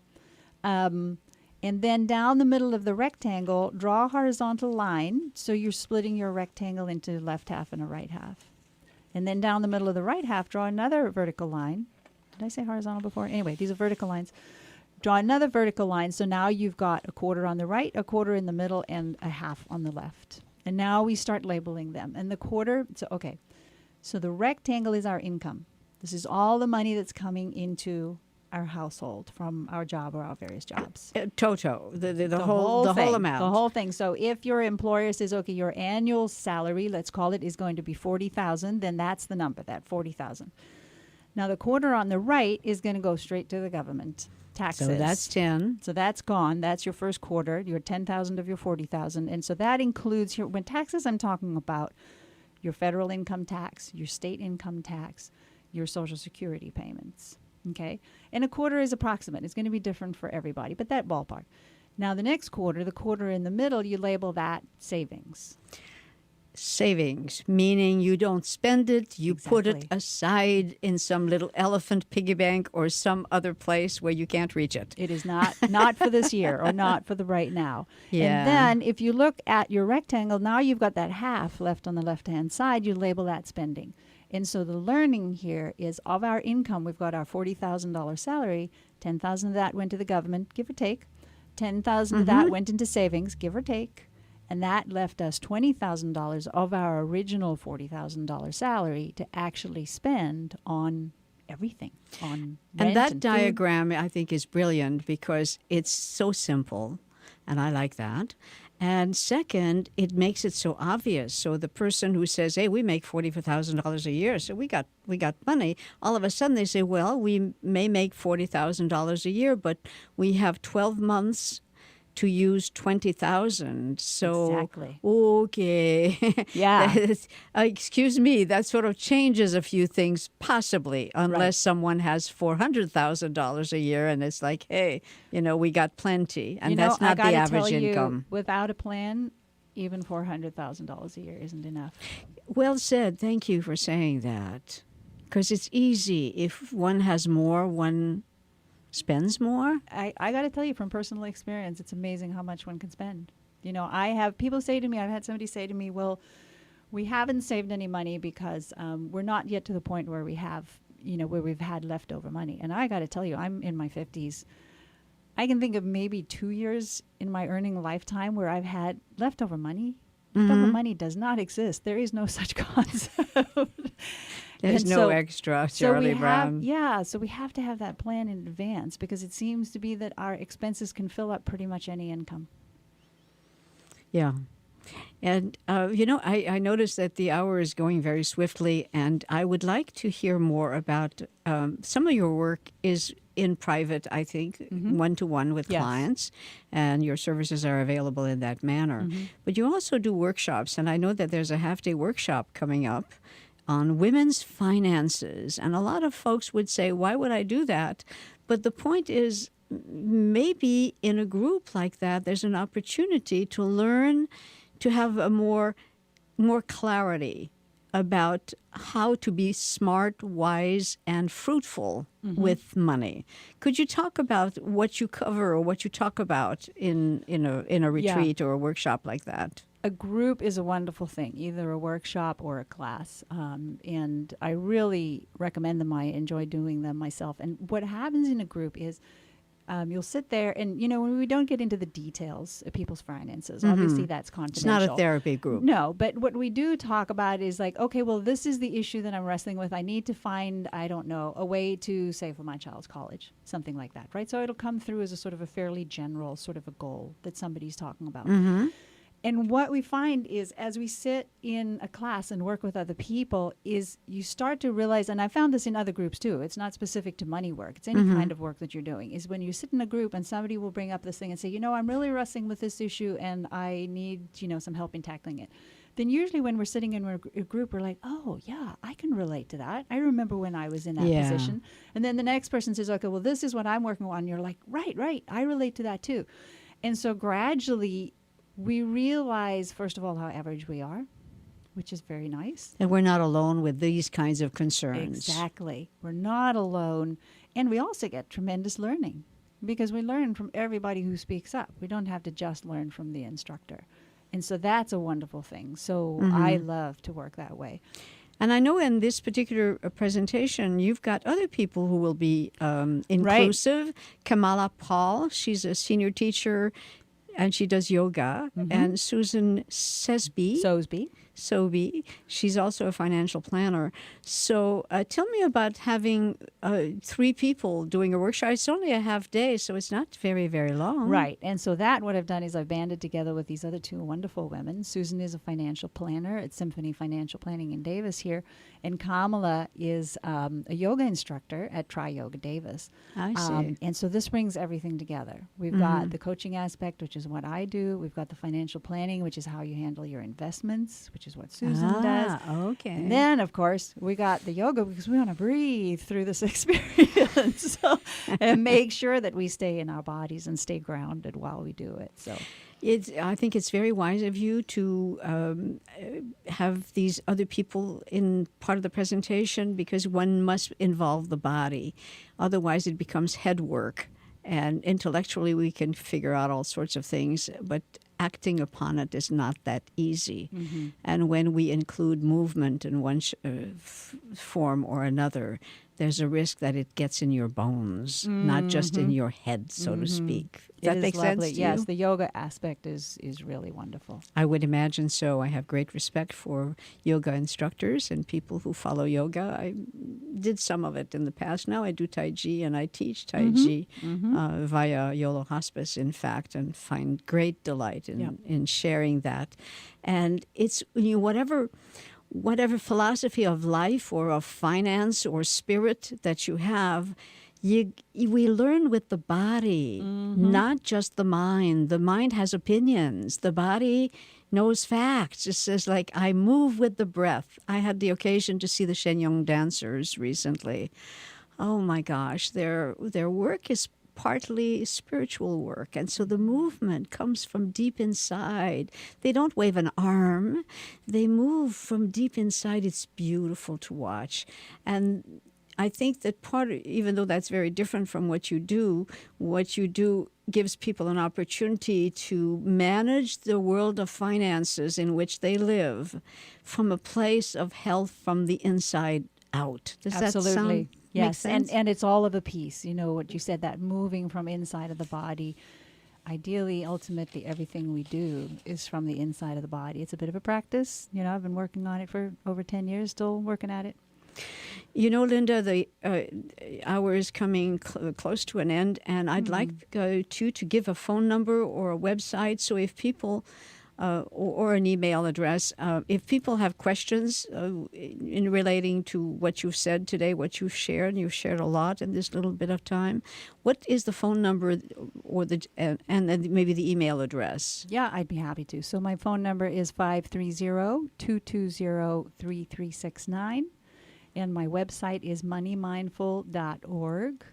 And then down the middle of the rectangle, draw a horizontal line. So you're splitting your rectangle into left half and a right half. And then down the middle of the right half, draw another vertical line. Did I say horizontal before? Anyway, these are vertical lines. Draw another vertical line. So now you've got a quarter on the right, a quarter in the middle, and a half on the left. And now we start labeling them. And the quarter, so the rectangle is our income. This is all the money that's coming into our household from our job or our various jobs. Toto, the whole thing, amount. The whole thing. So if your employer says, okay, your annual salary, let's call it, is going to be $40,000, then that's the number, that $40,000. Now the quarter on the right is going to go straight to the government. Taxes. So that's 10. So that's gone. That's your first quarter, your 10,000 of your 40,000. And so that includes your, when taxes, I'm talking about your federal income tax, your state income tax, your Social Security payments. Okay. And a quarter is approximate. It's going to be different for everybody, but that ballpark. Now the next quarter, the quarter in the middle, you label that savings. Savings, meaning you don't spend it, you put it Exactly. aside in some little elephant piggy bank or some other place where you can't reach it. It is not for this year or not for the right now. Yeah. And then if you look at your rectangle, now you've got that half left on the left-hand side, you label that spending. And so the learning here is of our income, we've got our $40,000 salary, 10,000 of that went to the government, give or take. 10,000 of that went into savings, give or take. And that left us $20,000 of our original $40,000 salary to actually spend on everything, on rent And that food. diagram, I think, is brilliant because it's so simple, and I like that. And second, it makes it so obvious. So the person who says, hey, we make $40,000 a year, so we got money, all of a sudden they say, well, we may make $40,000 a year, but we have 12 months to use 20,000. So, Exactly. okay. Yeah. Excuse me, that sort of changes a few things, possibly, unless Right. someone has $400,000 a year and it's like, hey, we got plenty. And that's I not the gotta average tell income. You, without a plan, even $400,000 a year isn't enough. Well said. Thank you for saying that. Because it's easy. If one has more, one spends more. I got to tell you from personal experience, it's amazing how much one can spend. I have people say to me, I've had somebody say to me, well, we haven't saved any money because we're not yet to the point where we have, where we've had leftover money. And I got to tell you, I'm in my 50s. I can think of maybe 2 years in my earning lifetime where I've had leftover money. Leftover money does not exist. There is no such concept. There's And no so- extra, So Charlie we Brown. so we have to have that plan in advance because it seems to be that our expenses can fill up pretty much any income. Yeah. And, I noticed that the hour is going very swiftly, and I would like to hear more about some of your work is in private, I think, one-to-one with Yes. clients, and your services are available in that manner. But you also do workshops, and I know that there's a half-day workshop coming up on women's finances. And a lot of folks would say, why would I do that? But the point is, maybe in a group like that, there's an opportunity to learn to have a more clarity about how to be smart, wise, and fruitful with money. Could you talk about what you cover or what you talk about in a retreat or a workshop like that? A group is a wonderful thing, either a workshop or a class. And I really recommend them. I enjoy doing them myself. And what happens in a group is you'll sit there and, when we don't get into the details of people's finances, obviously that's It's confidential. not a therapy group. No, but what we do talk about is like, okay, well, this is the issue that I'm wrestling with. I need to find, I don't know, a way to save for my child's college, something like that, right? So it'll come through as a sort of a fairly general sort of a goal that somebody's talking about. And what we find is as we sit in a class and work with other people is you start to realize, and I found this in other groups too, it's not specific to money work, it's any kind of work that you're doing, is when you sit in a group and somebody will bring up this thing and say, I'm really wrestling with this issue and I need, some help in tackling it. Then usually when we're sitting in a group, we're like, oh, yeah, I can relate to that. I remember when I was in that position. And then the next person says, okay, well, this is what I'm working on. And you're like, right, I relate to that too. And so gradually we realize, first of all, how average we are, which is very nice. And we're not alone with these kinds of concerns. Exactly. We're not alone. And we also get tremendous learning because we learn from everybody who speaks up. We don't have to just learn from the instructor. And so that's a wonderful thing. So I love to work that way. And I know in this particular presentation, you've got other people who will be inclusive. Kamala Paul, she's a senior teacher and she does yoga. And Susan Soby, she's also a financial planner. So tell me about having 3 people doing a workshop. It's only a half day, so it's not very, very long. Right. And so what I've done is I've banded together with these other 2 wonderful women. Susan is a financial planner at Symphony Financial Planning in Davis here. And Kamala is a yoga instructor at Tri Yoga Davis. I see. And so this brings everything together. We've got the coaching aspect, which is what I do. We've got the financial planning, which is how you handle your investments, which is what Susan does. Okay. And then, of course, we got the yoga because we want to breathe through this experience and make sure that we stay in our bodies and stay grounded while we do it. So I think it's very wise of you to have these other people in part of the presentation, because one must involve the body. Otherwise, it becomes head work. And intellectually, we can figure out all sorts of things, but acting upon it is not that easy. And when we include movement in one form or another, there's a risk that it gets in your bones, not just in your head, so to speak. Does that make sense to you? Yes, the yoga aspect is really wonderful. I would imagine so. I have great respect for yoga instructors and people who follow yoga. I did some of it in the past. Now I do Tai Chi, and I teach Tai Chi via YOLO Hospice, in fact, and find great delight in sharing that. And it's whatever philosophy of life or of finance or spirit that you have, we learn with the body, not just the mind. The mind has opinions. The body knows facts. It says, like, I move with the breath. I had the occasion to see the Shenyang dancers recently. Oh my gosh, their work is partly spiritual work. And so the movement comes from deep inside. They don't wave an arm. They move from deep inside. It's beautiful to watch. And I think that even though that's very different from what you do gives people an opportunity to manage the world of finances in which they live from a place of health from the inside out. Does that sound Yes, sense? And it's all of a piece. You know what you said, that moving from inside of the body. Ideally, ultimately, everything we do is from the inside of the body. It's a bit of a practice. You know, I've been working on it for over 10 years, still working at it. You know, Linda, the hour is coming close to an end, and I'd like you to give a phone number or a website, so if people or an email address. If people have questions in relating to what you've said today, what you've shared, and you've shared a lot in this little bit of time, what is the phone number or and then maybe the email address? Yeah, I'd be happy to. So my phone number is 530-220-3369. And my website is MoneyMindful.org.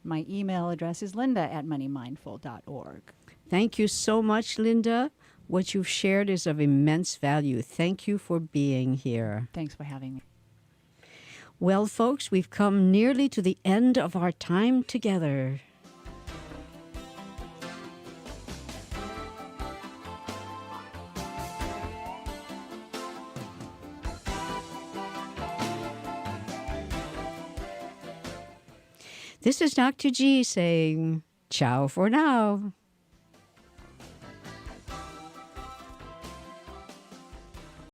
My email address is linda@moneymindful.org. Thank you so much, Linda. What you've shared is of immense value. Thank you for being here. Thanks for having me. Well, folks, we've come nearly to the end of our time together. This is Dr. G saying ciao for now.